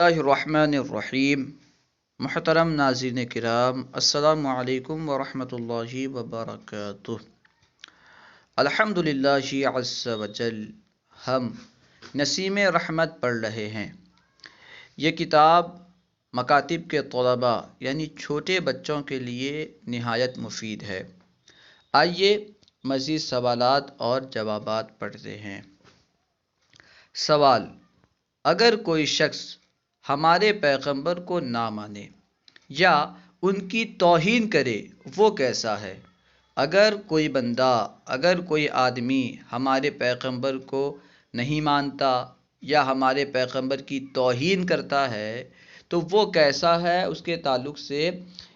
اللہ الرحمن الرحیم۔ محترم ناظرین کرام، السلام علیکم ورحمۃ اللہ وبرکاتہ۔ الحمدللہ عز وجل، ہم نسیم رحمت پڑھ رہے ہیں۔ یہ کتاب مکاتب کے طلباء یعنی چھوٹے بچوں کے لیے نہایت مفید ہے۔ آئیے مزید سوالات اور جوابات پڑھتے ہیں۔ سوال: اگر کوئی شخص ہمارے پیغمبر کو نہ مانے یا ان کی توہین کرے وہ کیسا ہے؟ اگر کوئی آدمی ہمارے پیغمبر کو نہیں مانتا یا ہمارے پیغمبر کی توہین کرتا ہے تو وہ کیسا ہے؟ اس کے تعلق سے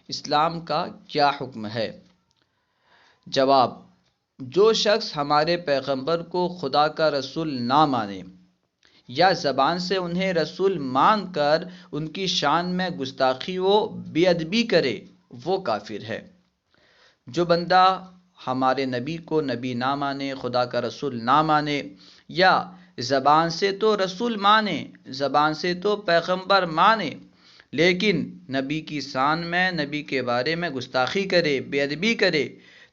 اسلام کا کیا حکم ہے؟ جواب: جو شخص ہمارے پیغمبر کو خدا کا رسول نہ مانے یا زبان سے انہیں رسول مان کر ان کی شان میں گستاخی و بے ادبی کرے وہ کافر ہے۔ جو بندہ ہمارے نبی کو نبی نہ مانے، خدا کا رسول نہ مانے یا زبان سے تو رسول مانے، زبان سے تو پیغمبر مانے، لیکن نبی کی شان میں، نبی کے بارے میں گستاخی کرے، بے ادبی کرے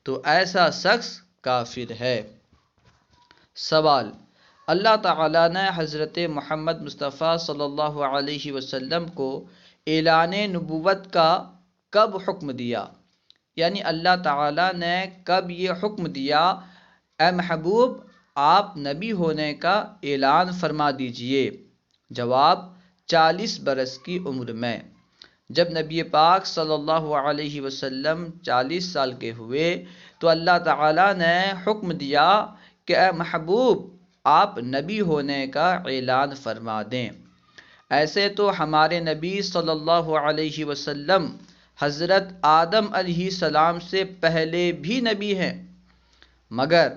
تو ایسا شخص کافر ہے۔ سوال: اللہ تعالیٰ نے حضرت محمد مصطفیٰ صلی اللہ علیہ وسلم کو اعلان نبوت کا کب حکم دیا؟ یعنی اللہ تعالیٰ نے کب یہ حکم دیا، اے محبوب آپ نبی ہونے کا اعلان فرما دیجئے؟ جواب: 40 برس کی عمر میں۔ جب نبی پاک صلی اللہ علیہ وسلم 40 سال کے ہوئے تو اللہ تعالیٰ نے حکم دیا کہ اے محبوب آپ نبی ہونے کا اعلان فرما دیں۔ ایسے تو ہمارے نبی صلی اللہ علیہ وسلم حضرت آدم علیہ السلام سے پہلے بھی نبی ہیں، مگر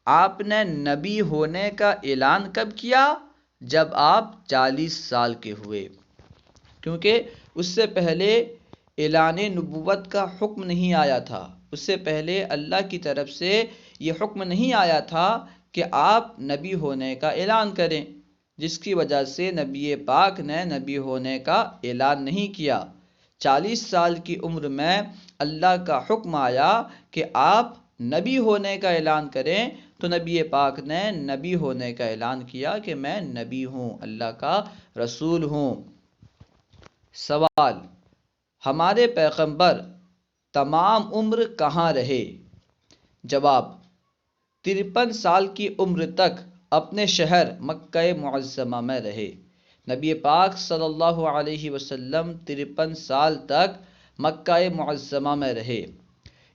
آپ نے نبی ہونے کا اعلان کب کیا؟ جب آپ 40 سال کے ہوئے، کیونکہ اس سے پہلے اعلان نبوت کا حکم نہیں آیا تھا۔ اس سے پہلے اللہ کی طرف سے یہ حکم نہیں آیا تھا کہ آپ نبی ہونے کا اعلان کریں، جس کی وجہ سے نبی پاک نے نبی ہونے کا اعلان نہیں کیا۔ 40 سال کی عمر میں اللہ کا حکم آیا کہ آپ نبی ہونے کا اعلان کریں تو نبی پاک نے نبی ہونے کا اعلان کیا کہ میں نبی ہوں، اللہ کا رسول ہوں۔ سوال: ہمارے پیغمبر تمام عمر کہاں رہے؟ جواب: 53 سال کی عمر تک اپنے شہر مکہ معظمہ میں رہے۔ نبی پاک صلی اللہ علیہ وسلم 53 سال تک مکہ معظمہ میں رہے۔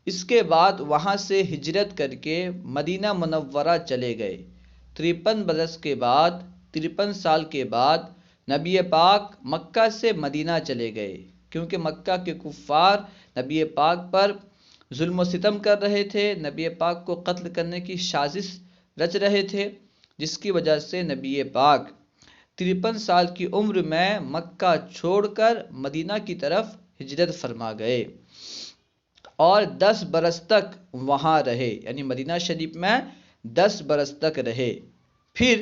اس کے بعد وہاں سے ہجرت کر کے مدینہ منورہ چلے گئے۔ 53 سال کے بعد نبی پاک مکہ سے مدینہ چلے گئے، کیونکہ مکہ کے کفار نبی پاک پر ظلم و ستم کر رہے تھے، نبی پاک کو قتل کرنے کی سازش رچ رہے تھے، جس کی وجہ سے نبی پاک 53 سال کی عمر میں مکہ چھوڑ کر مدینہ کی طرف ہجرت فرما گئے اور 10 برس تک وہاں رہے، یعنی مدینہ شریف میں 10 برس تک رہے۔ پھر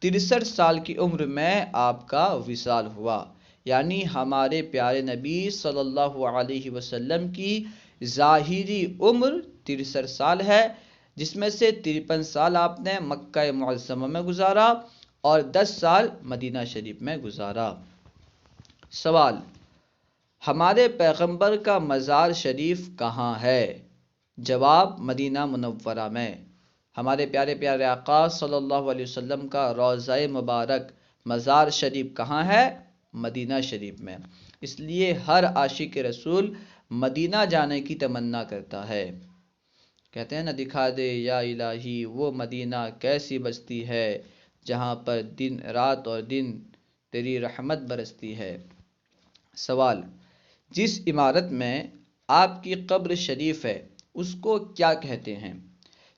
63 سال کی عمر میں آپ کا وصال ہوا، یعنی ہمارے پیارے نبی صلی اللہ علیہ وسلم کی ظاہری عمر 63 سال ہے، جس میں سے 53 سال آپ نے مکہ معظمہ میں گزارا اور 10 سال مدینہ شریف میں گزارا۔ سوال: ہمارے پیغمبر کا مزار شریف کہاں ہے؟ جواب: مدینہ منورہ میں۔ ہمارے پیارے پیارے آقا صلی اللہ علیہ وسلم کا روضہ مبارک مزار شریف کہاں ہے؟ مدینہ شریف میں۔ اس لیے ہر عاشق رسول مدینہ جانے کی تمنا کرتا ہے، کہتے ہیں نا، دکھا دے یا الہی وہ مدینہ کیسی بستی ہے جہاں پر دن رات اور دن تیری رحمت برستی ہے۔ سوال: جس عمارت میں آپ کی قبر شریف ہے اس کو کیا کہتے ہیں؟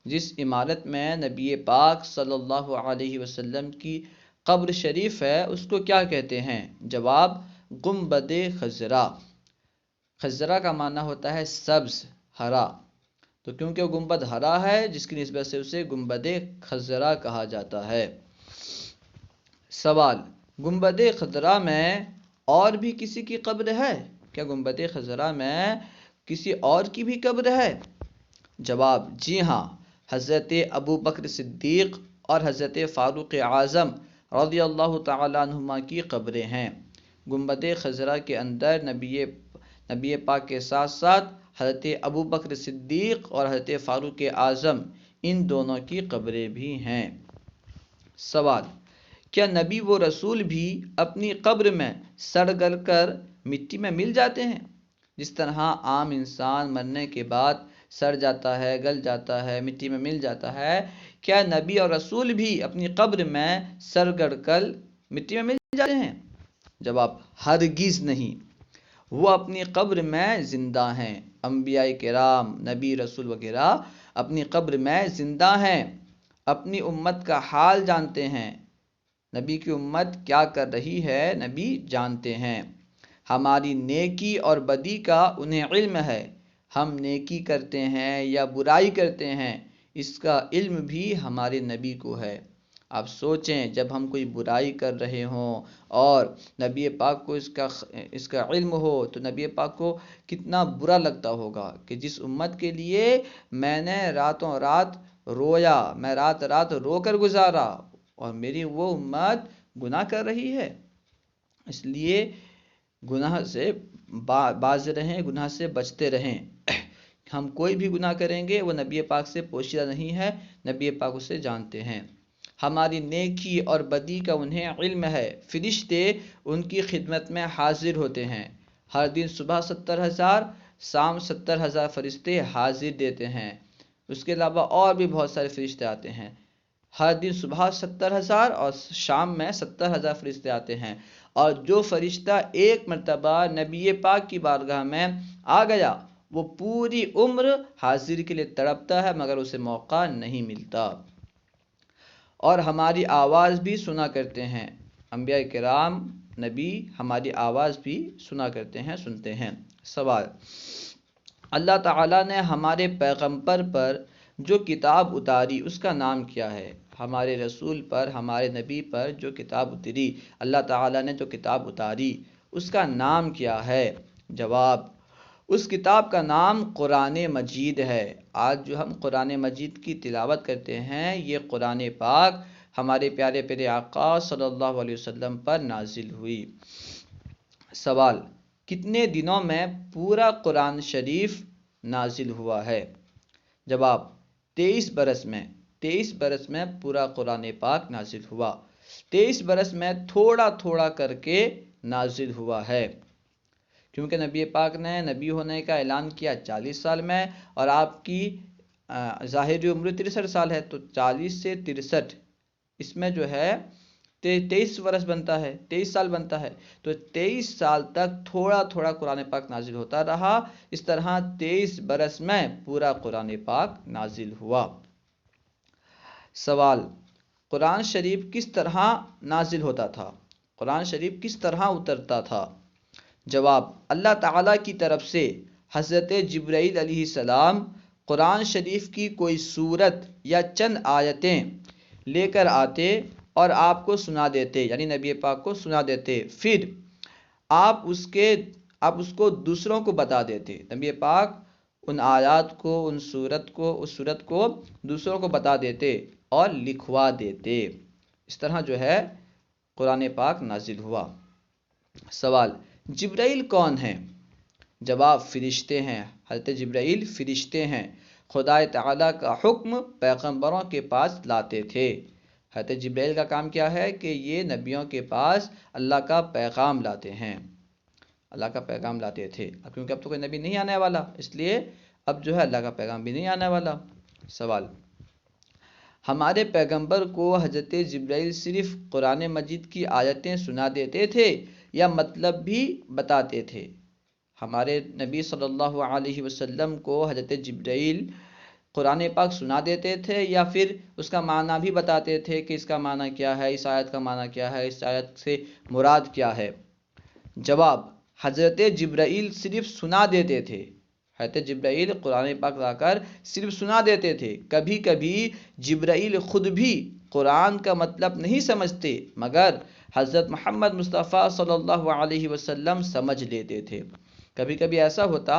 جس عمارت میں نبی پاک صلی اللہ علیہ وسلم کی قبر شریف ہے اس کو کیا کہتے ہیں؟ جواب: گنبد خضرا۔ خضرا کا معنی ہوتا ہے سبز، ہرا، تو کیونکہ وہ گنبد ہرا ہے جس کی نسبت سے اسے گنبد خضرا کہا جاتا ہے۔ سوال: گنبد خضرا میں اور بھی کسی کی قبر ہے؟ کیا گنبد خضرا میں کسی اور کی بھی قبر ہے؟ جواب، جی ہاں، حضرت ابو بکر صدیق اور حضرت فاروق اعظم رضی اللہ تعالیٰ عنہما کی قبریں ہیں۔ گنبد خضرا کے اندر نبی پاک کے ساتھ ساتھ حضرت ابو بکر صدیق اور حضرت فاروق اعظم ان دونوں کی قبریں بھی ہیں۔ سوال، کیا نبی و رسول بھی اپنی قبر میں سڑ گل کر مٹی میں مل جاتے ہیں؟ جس طرح عام انسان مرنے کے بعد سڑ جاتا ہے، گل جاتا ہے، مٹی میں مل جاتا ہے، کیا نبی اور رسول بھی اپنی قبر میں سڑ گل کر مٹی میں مل جاتے ہیں؟ جواب، ہرگز نہیں، وہ اپنی قبر میں زندہ ہیں۔ انبیاء کرام، نبی، رسول وغیرہ اپنی قبر میں زندہ ہیں، اپنی امت کا حال جانتے ہیں۔ نبی کی امت کیا کر رہی ہے نبی جانتے ہیں۔ ہماری نیکی اور بدی کا انہیں علم ہے۔ ہم نیکی کرتے ہیں یا برائی کرتے ہیں، اس کا علم بھی ہمارے نبی کو ہے۔ آپ سوچیں، جب ہم کوئی برائی کر رہے ہوں اور نبی پاک کو اس کا علم ہو تو نبی پاک کو کتنا برا لگتا ہوگا کہ جس امت کے لیے میں نے راتوں رات رویا، میں رات رات رو کر گزارا اور میری وہ امت گناہ کر رہی ہے۔ اس لیے گناہ سے باز رہیں، گناہ سے بچتے رہیں۔ ہم کوئی بھی گناہ کریں گے وہ نبی پاک سے پوشیدہ نہیں ہے، نبی پاک اسے جانتے ہیں۔ ہماری نیکی اور بدی کا انہیں علم ہے۔ فرشتے ان کی خدمت میں حاضر ہوتے ہیں۔ ہر دن صبح 70,000، شام 70,000 فرشتے حاضر دیتے ہیں۔ اس کے علاوہ اور بھی بہت سارے فرشتے آتے ہیں۔ ہر دن صبح 70,000 اور شام میں 70,000 فرشتے آتے ہیں، اور جو فرشتہ ایک مرتبہ نبی پاک کی بارگاہ میں آ گیا وہ پوری عمر حاضر کے لیے تڑپتا ہے مگر اسے موقع نہیں ملتا۔ اور ہماری آواز بھی سنا کرتے ہیں، انبیاء کرام، نبی ہماری آواز بھی سنا کرتے ہیں، سنتے ہیں۔ سوال، اللہ تعالیٰ نے ہمارے پیغمبر پر جو کتاب اتاری اس کا نام کیا ہے؟ ہمارے رسول پر، ہمارے نبی پر جو کتاب اتری، اللہ تعالیٰ نے جو کتاب اتاری اس کا نام کیا ہے؟ جواب، اس کتاب کا نام قرآن مجید ہے۔ آج جو ہم قرآن مجید کی تلاوت کرتے ہیں یہ قرآن پاک ہمارے پیارے پیارے آقا صلی اللہ علیہ وسلم پر نازل ہوئی۔ سوال، کتنے دنوں میں پورا قرآن شریف نازل ہوا ہے؟ جواب، 23 برس میں 23 برس میں پورا قرآن پاک نازل ہوا۔ 23 برس میں تھوڑا تھوڑا کر کے نازل ہوا ہے، کیونکہ نبی پاک نے نبی ہونے کا اعلان کیا 40 سال میں، اور آپ کی ظاہری عمر 63 سال ہے، تو 40 سے 63 اس میں جو ہے 23 برس بنتا ہے، 23 سال بنتا ہے، تو 23 سال تک تھوڑا تھوڑا قرآن پاک نازل ہوتا رہا۔ اس طرح 23 برس میں پورا قرآن پاک نازل ہوا۔ سوال، قرآن شریف کس طرح نازل ہوتا تھا؟ قرآن شریف کس طرح اترتا تھا؟ جواب، اللہ تعالیٰ کی طرف سے حضرت جبرائیل علیہ السلام قرآن شریف کی کوئی سورت یا چند آیتیں لے کر آتے اور آپ کو سنا دیتے، یعنی نبی پاک کو سنا دیتے، پھر آپ اس کو دوسروں کو بتا دیتے۔ نبی پاک ان آیات کو، اس سورت کو دوسروں کو بتا دیتے اور لکھوا دیتے۔ اس طرح جو ہے قرآن پاک نازل ہوا۔ سوال، جبرائیل کون ہیں؟ جواب، فرشتے ہیں۔ حضرت جبرائیل فرشتے ہیں، خدا تعالیٰ کا حکم پیغمبروں کے پاس لاتے تھے۔ حضرت جبرائیل کا کام کیا ہے کہ یہ نبیوں کے پاس اللہ کا پیغام لاتے ہیں، اللہ کا پیغام لاتے تھے۔ کیونکہ اب تو کوئی نبی نہیں آنے والا، اس لیے اب جو ہے اللہ کا پیغام بھی نہیں آنے والا۔ سوال، ہمارے پیغمبر کو حضرت جبرائیل صرف قرآن مجید کی آیتیں سنا دیتے تھے یا مطلب بھی بتاتے تھے؟ ہمارے نبی صلی اللہ علیہ وسلم کو حضرت جبرائیل قرآن پاک سنا دیتے تھے یا پھر اس کا معنی بھی بتاتے تھے کہ اس کا معنی کیا ہے، اس آیت کا معنی کیا ہے، اس آیت سے مراد کیا ہے؟ جواب، حضرت جبرائیل صرف سنا دیتے تھے۔ حضرت جبرائیل قرآن پاک لا کر صرف سنا دیتے تھے۔ کبھی کبھی جبرائیل خود بھی قرآن کا مطلب نہیں سمجھتے، مگر حضرت محمد مصطفیٰ صلی اللہ علیہ وسلم سمجھ لیتے تھے۔ کبھی کبھی ایسا ہوتا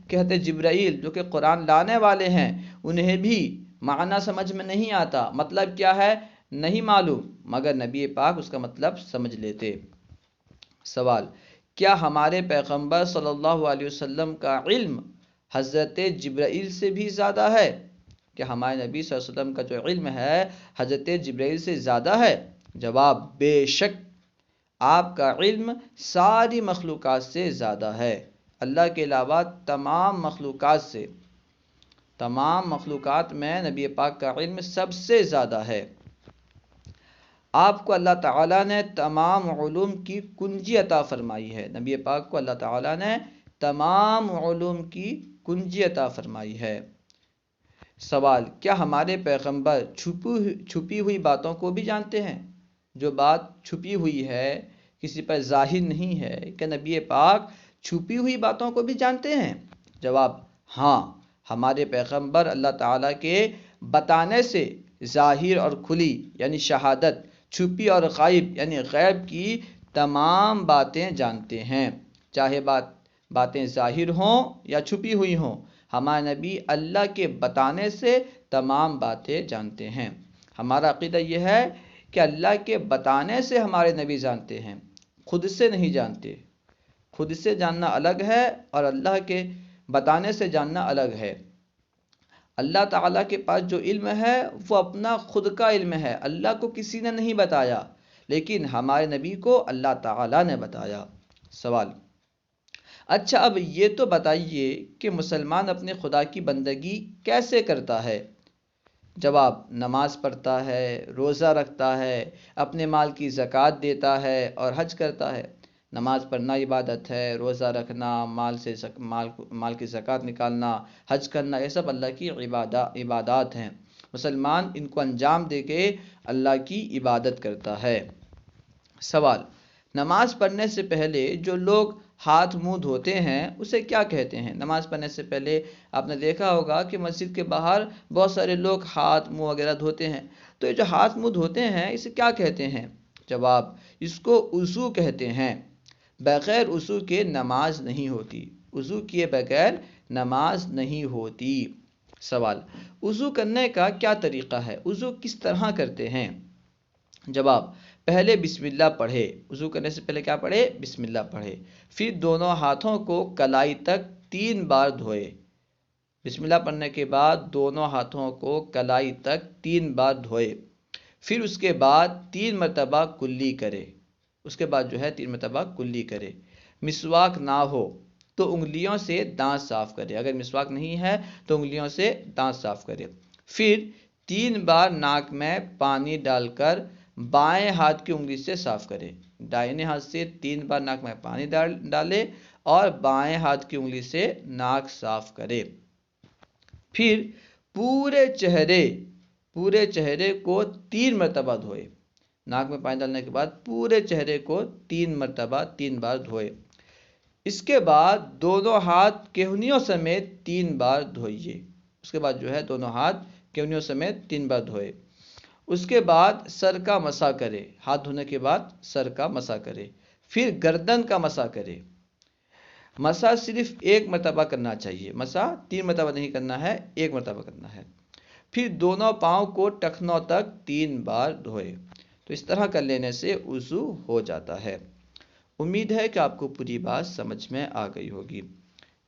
کہ حضرت جبرائیل جو کہ قرآن لانے والے ہیں انہیں بھی معنی سمجھ میں نہیں آتا، مطلب کیا ہے نہیں معلوم، مگر نبی پاک اس کا مطلب سمجھ لیتے۔ سوال: کیا ہمارے پیغمبر صلی اللہ علیہ وسلم کا علم حضرت جبرائیل سے بھی زیادہ ہے؟ کہ ہمارے نبی صلی اللہ علیہ وسلم کا جو علم ہے حضرت جبرائیل سے زیادہ ہے؟ جواب: بے شک آپ کا علم ساری مخلوقات سے زیادہ ہے، اللہ کے علاوہ تمام مخلوقات سے، تمام مخلوقات میں نبی پاک کا علم سب سے زیادہ ہے۔ آپ کو اللہ تعالیٰ نے تمام علوم کی کنجی عطا فرمائی ہے، نبی پاک کو اللہ تعالیٰ نے تمام علوم کی کنجی عطا فرمائی ہے۔ سوال: کیا ہمارے پیغمبر چھپی ہوئی باتوں کو بھی جانتے ہیں؟ جو بات چھپی ہوئی ہے، کسی پر ظاہر نہیں ہے، کہ نبی پاک چھپی ہوئی باتوں کو بھی جانتے ہیں؟ جواب: ہاں، ہمارے پیغمبر اللہ تعالیٰ کے بتانے سے ظاہر اور کھلی یعنی شہادت، چھپی اور غائب یعنی غیب کی تمام باتیں جانتے ہیں، چاہے باتیں ظاہر ہوں یا چھپی ہوئی ہوں۔ ہمارے نبی اللہ کے بتانے سے تمام باتیں جانتے ہیں۔ ہمارا عقیدہ یہ ہے کہ اللہ کے بتانے سے ہمارے نبی جانتے ہیں، خود سے نہیں جانتے۔ خود سے جاننا الگ ہے اور اللہ کے بتانے سے جاننا الگ ہے۔ اللہ تعالیٰ کے پاس جو علم ہے وہ اپنا خود کا علم ہے، اللہ کو کسی نے نہیں بتایا، لیکن ہمارے نبی کو اللہ تعالیٰ نے بتایا۔ سوال: اچھا اب یہ تو بتائیے کہ مسلمان اپنے خدا کی بندگی کیسے کرتا ہے؟ جواب: نماز پڑھتا ہے، روزہ رکھتا ہے، اپنے مال کی زکوٰۃ دیتا ہے اور حج کرتا ہے۔ نماز پڑھنا عبادت ہے، روزہ رکھنا، مال کی زکوٰۃ نکالنا، حج کرنا، یہ سب اللہ کی عبادات ہیں۔ مسلمان ان کو انجام دے کے اللہ کی عبادت کرتا ہے۔ سوال: نماز پڑھنے سے پہلے جو لوگ ہاتھ منہ دھوتے ہیں اسے کیا کہتے ہیں؟ نماز پڑھنے سے پہلے آپ نے دیکھا ہوگا کہ مسجد کے باہر بہت سارے لوگ ہاتھ منہ وغیرہ دھوتے ہیں، تو یہ جو ہاتھ منہ دھوتے ہیں اسے کیا کہتے ہیں؟ جواب: اس کو وضو کہتے ہیں۔ بغیر وضو کے نماز نہیں ہوتی، وضو کیے بغیر نماز نہیں ہوتی۔ سوال: وضو کرنے کا کیا طریقہ ہے؟ وضو کس طرح کرتے ہیں؟ جواب: پہلے بسم اللہ پڑھے، وضو کرنے سے پہلے کیا پڑھے؟ بسم اللہ پڑھے، پھر دونوں ہاتھوں کو کلائی تک 3 بار دھوئے۔ بسم اللہ پڑھنے کے بعد دونوں ہاتھوں کو کلائی تک 3 بار دھوئے، پھر اس کے بعد 3 مرتبہ کلی کرے، اس کے بعد جو ہے 3 مرتبہ کلی کرے۔ مسواک نہ ہو تو انگلیوں سے دانت صاف کرے، اگر مسواک نہیں ہے تو انگلیوں سے دانت صاف کرے، پھر 3 بار ناک میں پانی ڈال کر بائیں ہاتھ کی انگلی سے صاف کرے، دائیں ہاتھ سے 3 بار ناک میں پانی ڈالے اور بائیں ہاتھ کی انگلی سے ناک صاف کرے، پھر پورے چہرے کو 3 مرتبہ دھوئے، ناک میں پانی ڈالنے کے بعد پورے چہرے کو 3 بار دھوئے۔ اس کے بعد دونوں ہاتھ کہنیوں سمیت 3 بار دھوئیے، اس کے بعد جو ہے دونوں ہاتھ کہنیوں سمیت 3 بار دھوئے۔ اس کے بعد سر کا مسح کرے، ہاتھ دھونے کے بعد سر کا مسح کرے، پھر گردن کا مسح کرے۔ مسح صرف 1 مرتبہ کرنا چاہیے، مسح 3 مرتبہ نہیں کرنا ہے، 1 مرتبہ کرنا ہے، پھر دونوں پاؤں کو ٹخنوں تک 3 بار دھوئے۔ تو اس طرح کر لینے سے وضو ہو جاتا ہے۔ امید ہے کہ آپ کو پوری بات سمجھ میں آ گئی ہوگی۔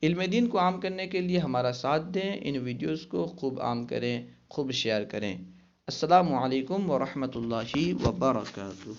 علم دین کو عام کرنے کے لیے ہمارا ساتھ دیں، ان ویڈیوز کو خوب عام کریں، خوب شیئر کریں۔ السلام علیکم ورحمۃ اللہ وبرکاتہ۔